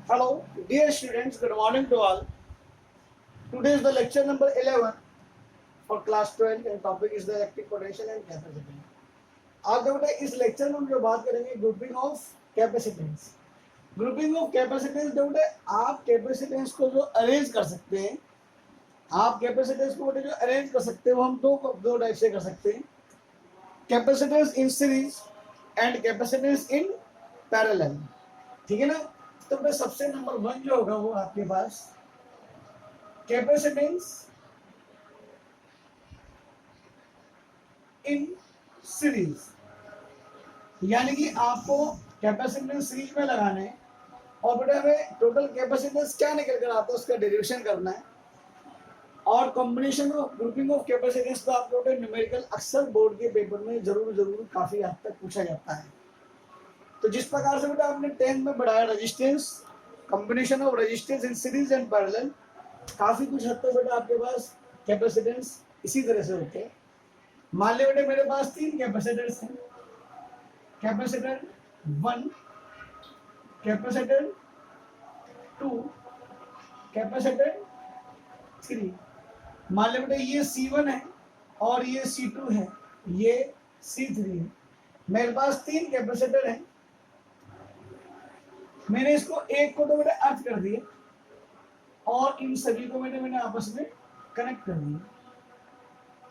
Hello, dear students, good morning to all. Today is the lecture number 11 for class 12 and topic is the electric potential and capacitance. आज बेटा इस lecture में हम जो बात करेंगे grouping of capacitance. Grouping of capacitance बेटा आप कैपेसिटेंस को जो अरेंज कर सकते हैं, आप कैपेसिटेंस को बेटा जो अरेंज कर सकते हैं वो हम दो टाइप से कर सकते हैं, capacitance in series and capacitance in parallel. ठीक है ना। तो बेटा सबसे नंबर 1 जो होगा वो आपके पास कैपेसिटेंस इन सीरीज, यानी कि आपको कैपेसिटेंस सीरीज में लगाना है और बेटा हमें टोटल कैपेसिटेंस क्या निकल कर आता है उसका डेरिवेशन करना है। और combination of grouping of capacitance तो आपको बेटा न्यूमेरिकल अक्सर बोर्ड के पेपर में जरूर काफी हद तक पूछा जाता है। तो जिस प्रकार से बेटा आपने 10th में बढ़ाया resistance, combination of resistance in series and parallel, काफी कुछ हद तक बेटा आपके पास कैपेसिटेंस इसी तरह से होते हैं। मान लो बेटे मेरे पास 3 कैपेसिटर्स हैं, कैपेसिटर 1, कैपेसिटर 2, कैपेसिटर 3। मान लो बेटे ये C1 है और ये C2 है, ये C3 है। मेरे पास 3 कैपेसिटर हैं, मैंने इसको एक को तो बेटा अर्थ कर दिया और इन सभी को मैंने आपस में कनेक्ट कर दिया।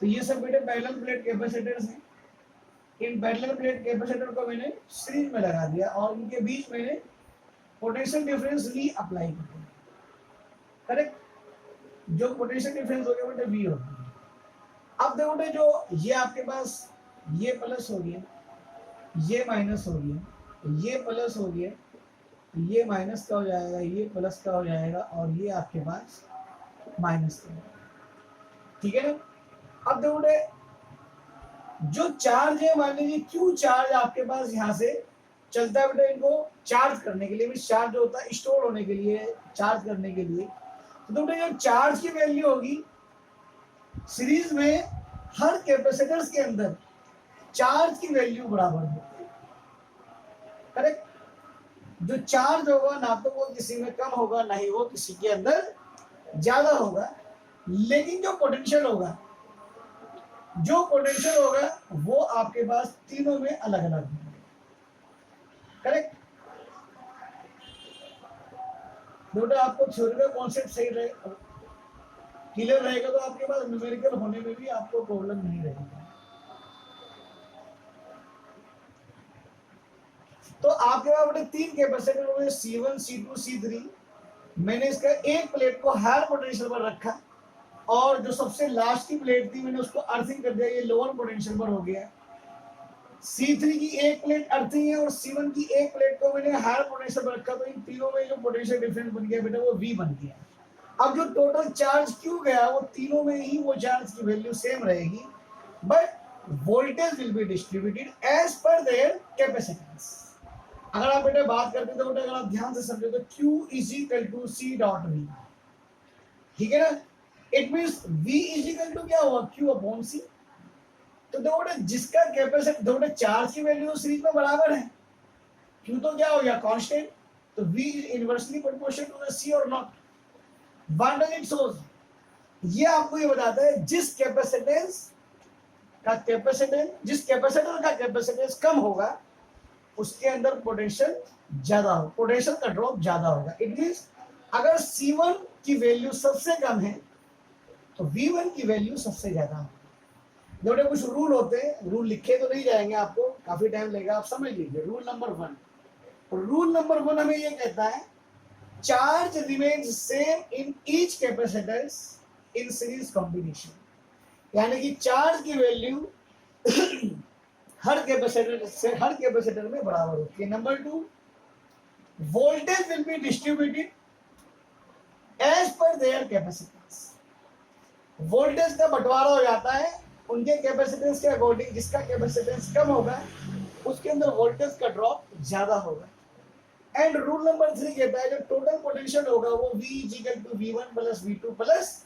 तो ये सब बेटे पैरेलल प्लेट कैपेसिटर्स हैं। इन पैरेलल प्लेट कैपेसिटर को मैंने सीरीज में लगा दिया और इनके बीच मैंने पोटेंशियल डिफरेंस V अप्लाई कर दिया। करेक्ट, जो पोटेंशियल डिफरेंस हो गया बेटे V हो गया। अब देखो बेटे जो ये आपके पास ये प्लस हो गया, ये माइनस हो गया, ये प्लस हो गया, ये माइनस का हो जाएगा, ये प्लस का हो जाएगा और ये आपके पास माइनस का। ठीक है ना। अब देखो बेटे जो चार्ज है, मान लीजिए क्यू चार्ज आपके पास यहाँ से चलता है बेटे, इनको चार्ज करने के लिए, चार्ज जो होता है स्टोर होने के लिए, चार्ज करने के लिए। तो बेटे जो चार्ज की वैल्यू होगी सीरीज में हर कैपेसिटर्स के अंदर चार्ज की वैल्यू बराबर होती है। करेक्ट, जो चार्ज होगा ना तो वो किसी में कम होगा ना ही वो किसी के अंदर ज्यादा होगा, लेकिन जो पोटेंशियल होगा वो आपके पास तीनों में अलग अलग होगा। करेक्ट, बेटा आपको थ्योरी का कॉन्सेप्ट सही रहेगा, क्लियर रहेगा तो आपके पास न्यूमेरिकल होने में भी आपको प्रॉब्लम नहीं रहेगी। तो आपके पास बेटे 3 कैपेसिटर हुए C1, C2, C3। मैंने इसका एक प्लेट को हायर पोटेंशियल पर रखा और जो सबसे लास्ट की प्लेट थी मैंने उसको अर्थिंग कर दिया, ये लोअर पोटेंशियल पर हो गया। C3 की एक प्लेट अर्थिंग है और C1 की एक प्लेट को मैंने हायर पोटेंशियल पर रखा, तो इन तीनों में जो पोटेंशियल डिफरेंस बन गया बेटा वो V बन गया। अब जो टोटल चार्ज क्यू गया वो तीनों में ही वो चार्ज की वैल्यू सेम रहेगी, but voltage will be distributed as per their capacitance. अगर आप बेटे बात करते तो बेटे अगर आप ध्यान से समझो तो Q is equal to C dot V। ठीक है ना। It means V is equal to क्या हुआ, Q अपॉन C। तो देखो बेटे जिसका कैपेसिटी, देखो बेटे चार्ज की वैल्यू सीरीज में बराबर है, Q तो क्या हो गया कांस्टेंट, तो V is inversely proportional to the C और not. What does it shows, ये आपको ये बताता है जिस कैपेसिटर का कैपेसिटेंस कम होगा उसके अंदर पोटेंशियल ज्यादा हो, पोटेंशियल का ड्रॉप ज्यादा होगा। इट मींस अगर C1 की वैल्यू सबसे कम है तो V1 की वैल्यू सबसे ज्यादा होगी। देखो कुछ रूल होते हैं, रूल लिखे तो नहीं जाएंगे, आपको काफी टाइम लगेगा, आप समझ लीजिए। रूल नंबर 1 हमें ये कहता है charge remains same in each capacitors in series combination, यानी कि चार्ज की वैल्यू हर कैपेसिटर में बराबर होती है। Number 2, voltage will be distributed as per their capacitance. Voltage का बंटवारा हो जाता है उनके कैपेसिटेंस के अकॉर्डिंग, जिसका कैपेसिटेंस कम होगा उसके अंदर वोल्टेज का ड्रॉप ज्यादा होगा। एंड रूल नंबर 3 कहता है जो टोटल पोटेंशियल होगा वो V is equal to V1 plus V2 plus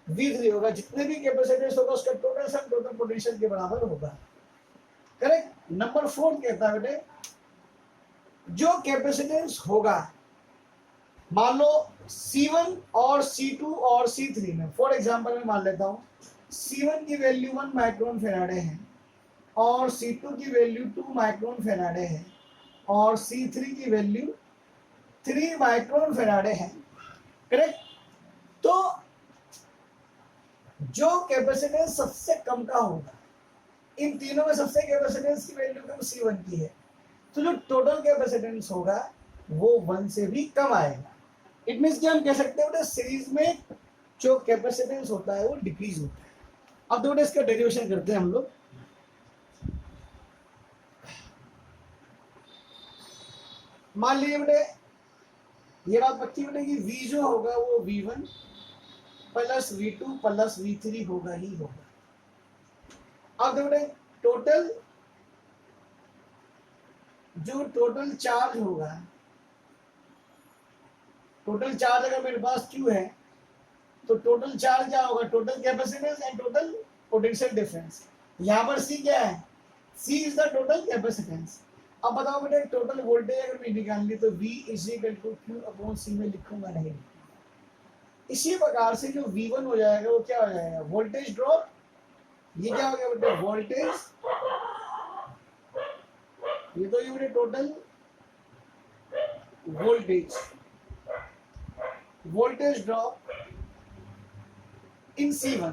V3 होगा। जितने भी कैपेसिटेंस होगा उसका टोटल सम टोटल पोटेंशियल के बराबर होगा। करेक्ट। नंबर 4 कहता है बेटे जो कैपेसिटेंस होगा मान लो C1 और C2 और C3 में, फॉर एग्जांपल मैं मान लेता हूँ C1 की वैल्यू 1 माइक्रोन फेराडे है और C2 की वैल्यू 2 माइक्रोन फेराडे है और C3 की वैल्यू 3 माइक्रोन फेराडे है, करेक्ट। तो जो कैपेसिटेंस सबसे कम का होगा, इन तीनों में सबसे कैपेसिटेंस की वैल्यू कम C1 की है, तो जो टोटल कैपेसिटेंस होगा वो 1 से भी कम आएगा। इट मीन्स कि हम कह सकते हैं सीरीज में जो कैपेसिटेंस होता है वो डिक्रीज होता है। अब तो इसका डेरिवेशन करते हैं हम लोग। मान लीजिए बेटे ये बात पक्की बेटे कि V जो होगा वो V1 plus V2 plus V3 होगा ही होगा। अब बेटे टोटल जो टोटल चार्ज होगा, टोटल चार्ज अगर मेरे पास Q है तो टोटल चार्ज क्या होगा, total capacitance and total potential difference. यहाँ पर C क्या है, C is the total capacitance. अब बताओ बेटे टोटल वोल्टेज अगर मैं निकालनी तो V is equal to Q upon C में लिखूंगा नहीं। इसी प्रकार से जो V1 हो जाएगा वो क्या हो जाएगा, वोल्टेज ड्रॉप। ये क्या हो गया बेटे, वोल्टेज, ये तो ये बेटे total voltage, voltage drop in C1।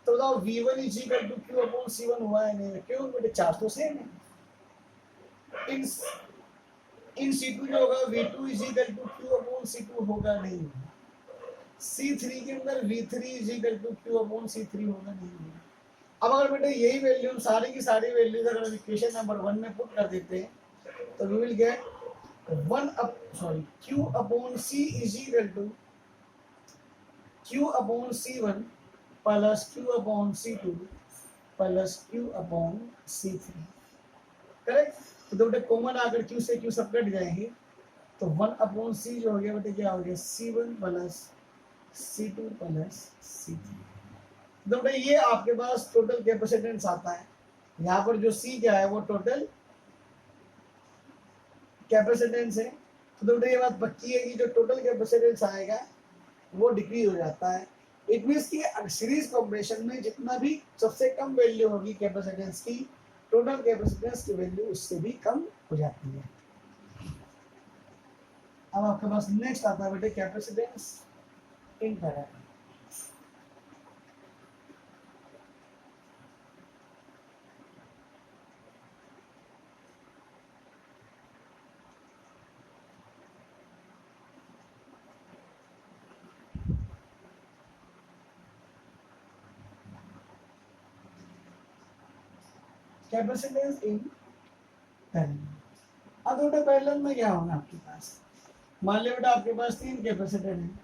तो बताओ V1 is equal to Q upon C1 हुआ है नहीं, क्यों बेटे चार्ज तो सेम है। इन C2 जो होगा V2 is equal to Q upon C2 होगा नहीं, C3 के अंदर V3 is equal to Q upon C3 होगा नहीं। अब अगर बेटे यही वैल्यू सारी की सारी वैल्यूज अगर इक्वेशन नंबर 1 में पुट कर देते हैं तो we will get Q upon C is equal to Q upon C1 plus Q upon C2 plus Q upon C3, correct. तो बेटे कॉमन आकर Q से Q सब कट जाएंगे तो 1 अपॉन C जो हो गया बेटे क्या हो गया, C1 plus C2 plus C3। तो बेटे ये आपके पास टोटल कैपेसिटेंस आता है। यहाँ पर जो C क्या है वो टोटल कैपेसिटेंस है। तो बेटे ये बात पक्की है कि जो टोटल कैपेसिटेंस आएगा वो डिक्रीज हो जाता है। इट मीन्स कि सीरीज कॉम्बिनेशन में जितना भी सबसे कम वैल्यू होगी कैपेसिटेंस की, टोटल कैपेसिटेंस की वैल्यू उससे भी कम हो जाती है। अब आपके पास नेक्स्ट आता है बेटे capacitance in farad. Capacitance in parallel. अब बेटा पैरेलल में क्या होगा आपके पास, मान लिया बेटा आपके पास 3 कैपेसिटर हैं,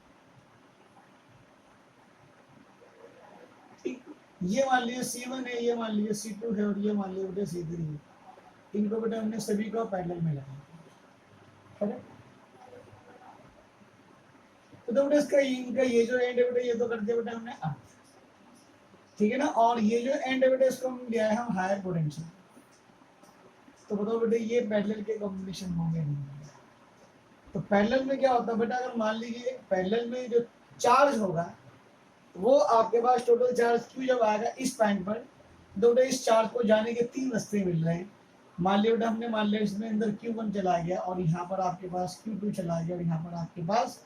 ठीक। ये मान लिया C1 है, ये मान लिया C2 है और ये मान लिया बेटा C3 है। इनको बेटा हमने सभी को पैरेलल में लगाया, करेक्ट। तो बेटा इसका इनका ये जो एंड है बेटा ये तो कर दिया बेटा हमने अर्थ, ठीक है ना। और ये जो एंड है बेटा इसको हम लिया है हम हायर पोटेंशियल। तो बताओ बेटे ये पैरेलल के कॉम्बिनेशन होंगे नहीं। तो पैरेलल में क्या होता है बेटा, अगर मान लीजिए पैरेलल में जो चार्ज होगा वो आपके पास टोटल चार्ज Q जब आएगा इस पॉइंट पर, तो बेटा इस चार्ज को जाने के 3 रास्ते मिल रहे हैं। मान लिया बेटा हमने मान लिया इसमें अंदर Q1 चला गया और यहाँ पर आपके पास Q2 चला गया और यहाँ पर आपके पास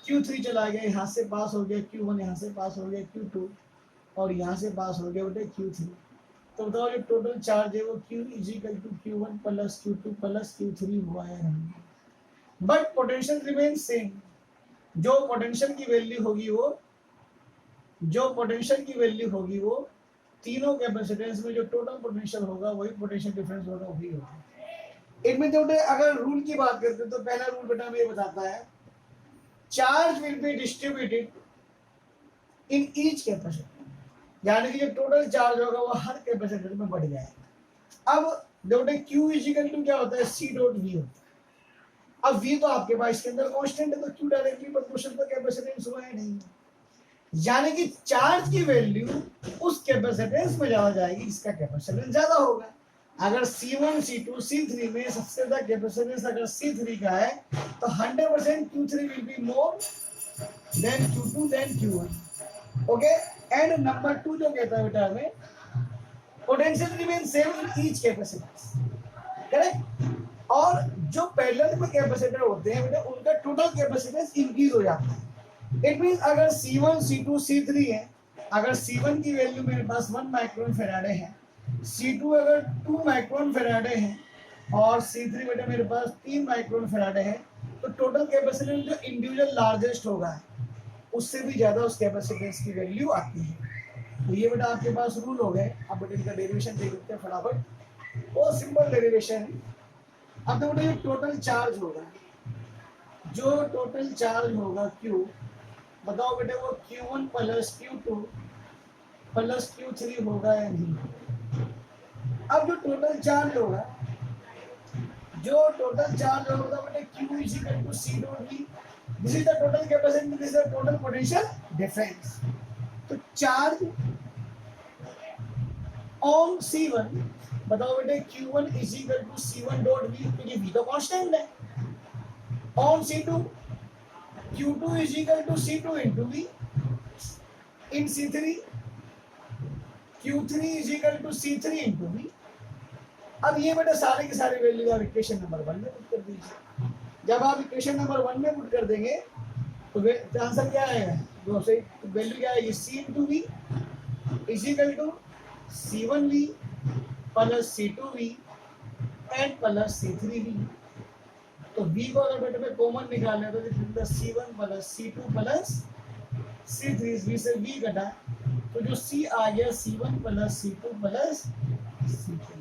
Q3 चला गया, यहाँ से पास हो गया Q1, यहाँ से पास हो गया Q2 और यहाँ से पास हो गया बेटे Q3। तो बताओ जो टोटल चार्ज है वो Q is equal to Q1 plus Q2 plus Q3 हुआ है नहीं, बट पोटेंशियल रिमेन सेम। जो पोटेंशियल की वैल्यू होगी वो, जो पोटेंशियल की वैल्यू होगी वो तीनों कैपेसिटेंस में जो टोटल पोटेंशियल होगा वही पोटेंशियल डिफरेंस होगा वही होगा। इनमें जो अगर रूल की बात करते हैं तो पहला रूल बेटा हमें ये बताता है charge will be distributed in each capacitor, यानी कि जो टोटल चार्ज होगा वो हर कैपेसिटर में बढ़ जाएगा। अब देखो Q इज इक्वल टू क्या होता है, C डॉट V होता है। अब V तो आपके पास इसके अंदर कांस्टेंट है तो Q डायरेक्टली प्रोपोर्शनल तो कैपेसिटेंस हुआ है नहीं, यानी कि चार्ज की वैल्यू उस कैपेसिटेंस में ज्यादा जाएगी जिसका कैपेसिटेंस ज्यादा होगा। अगर C1 C2 C3 में सबसे ज्यादा कैपेसिटेंस अगर C3 का है तो 100% Q3 will be more than Q2 than Q1। Okay, and number 2 जो कहता है बेटा हमें potential remain same in each capacitance, correct. और जो पैरेलल में कैपेसिटर होते हैं बेटा उनका टोटल कैपेसिटेंस इंक्रीज हो जाता है। इट मींस अगर C1 C2 C3 है, अगर C1 की वैल्यू मेरे पास 1 माइक्रोन फैराडे है, C2 अगर 2 माइक्रोन फैराडे है और C3 बेटा मेरे पास 3 माइक्रोन फैराडे है, तो टोटल कैपेसिटेंस जो इंडिविजुअल लार्जेस्ट होगा उससे भी ज्यादा उस कैपेसिटेंस की वैल्यू आती है। तो ये बेटा आपके पास रूल हो गए। अब बेटा इनका डेरिवेशन देख लेते हैं फटाफट, बहुत सिंपल डेरिवेशन है। अब तो बेटा ये टोटल चार्ज होगा, जो टोटल चार्ज होगा Q, बताओ बेटे वो Q1 plus Q2 plus Q3 होगा या नहीं। अब जो टोटल चार्ज होगा, जो टोटल चार्ज होगा बेटे Q is equal to C dot V, this is the total capacity, this is the total potential difference. तो चार्ज ऑन C1, बताओ बेटे Q1 is equal to C1 dot V, क्योंकि V तो constant है। On C2, Q2 is equal to C2 into V. In C3, Q3 is equal to C3 into V. अब ये बेटा सारे के सारे वैल्यू आप इक्वेशन नंबर 1 में पुट कर दीजिए। जब आप इक्वेशन नंबर 1 में पुट कर देंगे तो आंसर क्या आएगा, दो से वैल्यू क्या आएगी, C into V is equal to C1V plus C2V and plus C3V। तो V को अगर बेटे में कॉमन निकालना है तो C1 plus C2 plus C3, V से V घटा तो जो C आ गया C1 plus C2 plus C3।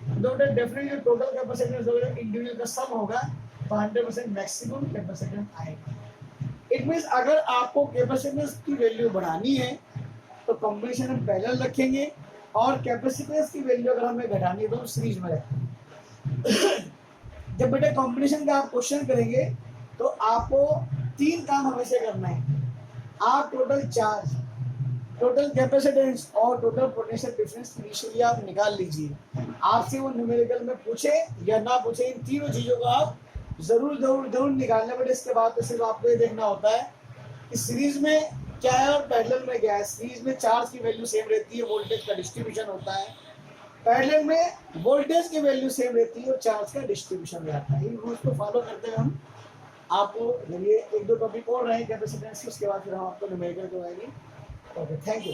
तो बेटा डेफिनेटली टोटल कैपेसिटेंस होगा इंडिविजुअल का सम होगा तो 100% मैक्सिमम कैपेसिटेंस आएगा। इट मींस अगर आपको कैपेसिटेंस की वैल्यू बढ़ानी है तो कॉम्बिनेशन हम पैरेलल रखेंगे और कैपेसिटेंस की वैल्यू अगर हमें घटानी है तो सीरीज में रखेंगे। जब बेटे कॉम्बिनेशन का आप क्वेश्चन करेंगे तो आपको 3 काम हमेशा करना है। आप टोटल चार्ज, टोटल कैपेसिटेंस और टोटल पोटेंशियल डिफरेंस इनिशियली आप निकाल लीजिए। आपसे वो न्यूमेरिकल में पूछे या ना पूछे, इन तीनों चीजों को आप जरूर जरूर जरूर निकालना। बट इसके बाद तो सिर्फ आपको ये देखना होता है कि सीरीज में क्या है और पैरेलल में क्या है। सीरीज में चार्ज की वैल्यू सेम रहती है, वोल्टेज का डिस्ट्रीब्यूशन होता है। पैरेलल में वोल्टेज की वैल्यू सेम रहती है और चार्ज का डिस्ट्रीब्यूशन रहता है। इन रूल्स को फॉलो करते हैं हम। आपको ये 1-2 टॉपिक और रहे कैपेसिटेंस के, उसके बाद फिर हम आपको न्यूमेरिकल करवाएंगे। Okay, thank you.